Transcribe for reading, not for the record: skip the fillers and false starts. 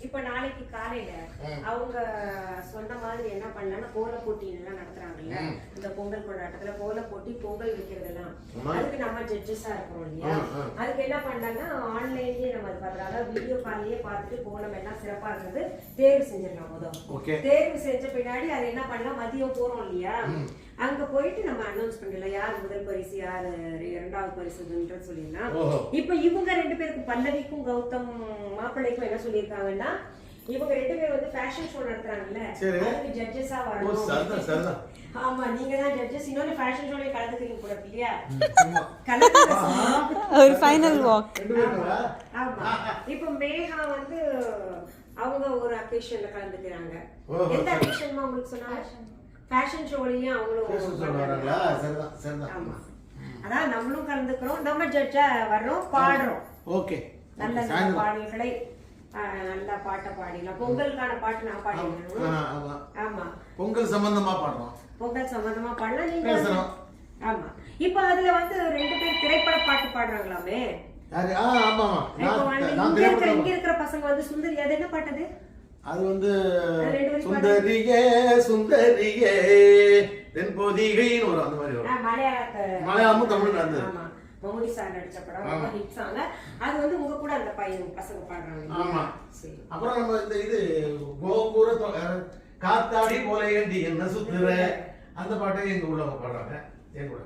இப்ப நாளைக்கு காலையில அவங்க சொன்ன மாதிரி என்ன பண்ணலாம்னா கோல போட்டி எல்லாம் நடத்துறாங்கல்ல இந்த பொங்கல் கொண்டாட்டத்துல கோல போட்டி பொங்கல் வைக்கிறதெல்லாம் அதுக்கு நம்ம ஜட்ஜஸா இருக்கிறோம் இல்லையா அதுக்கு என்ன பண்ணலாம்னா ஆன்லைன்லயே நம்ம அது பார்க்கலாம் அதாவது வீடியோ கால்லயே பார்த்துட்டு கோலம் எல்லாம் சிறப்பா இருந்தது தேர்வு செஞ்சிடலாம் முதல் தேர்வு செஞ்ச பின்னாடி அது என்ன பண்ணலாம் மதியம் போறோம் இல்லையா அங்க போயிட்டு நம்ம அனௌன்ஸ் பண்ணல யார் முதல் பரிசு யாரு இரண்டாவது பரிசுன்னு சொல்லிடலாம் இப்ப இவங்க ரெண்டு பேருக்கு பல்லவிக்கும் கௌதம் மாப்பிள்ளைக்கும் என்ன சொல்லியிருக்காங்கன்னா இவங்க ரெண்டு பேரும் வந்து ஃபேஷன் ஷோ நடத்துறாங்கல்ல அதுக்கு ஜட்ஜஸா வரணும். ஆமா நீங்க தான் ஜட்ஜஸ் இன்னொரு ஃபேஷன் ஷோல கலந்துக்கிறீங்க கூட இல்லையா ஒரு ஃபைனல் வாக். ஆமா இப்போ மேகா வந்து அவங்க ஒரு அகேஷன்ல கலந்துக்கிறாங்க. எந்த அகேஷன்மா உங்களுக்கு சொன்னாங்க? ஃபேஷன் ஷோலயும் அவங்களும் சொல்றாங்களா? சரிதான் சரிதான். ஆமா அதான் நம்மளும் கலந்துக்கிறோம் நம்ம ஜட்ஜா வர்றோம் பாடுறோம். ஓகே நல்ல பாடல்களை நல்ல பாட்டை பாடிடலாம். பொங்கலுக்கான பாட்டு நான் பாடிடுறேன். ஆமா பொங்கல் சம்பந்தமா பாடுறோம். பொங்கல் சம்பந்தமா பாடலாம் நீங்க. ஆமா இப்ப அதுல வந்து ரெண்டு பேர் திரைப்பட பாட்டு பாடுறாங்களாமே. இங்க இருக்கிற பசங்க வந்து சுந்தரி அது என்ன பாட்டது? அது வந்து சுந்தரியே சுந்தரியே தென்பொதிகைன்னு வரும் அந்த மாதிரி வரும். மலையாளமும் தமிழ் நடந்தது. ஆமா மம்முடி சார் நடிச்ச படம் ரொம்ப ஹிட் சாங். அது வந்து உங்க கூட அந்த பையன் பசங்க பாடுறாங்க. ஆமா சரி. அப்புறம் நம்ம இந்த இது கோபுர காத்தாடி போல ஏண்டி என்ன சுத்துற அந்த பாட்டையும் எங்க உள்ளவங்க பாடுறாங்க என் கூட.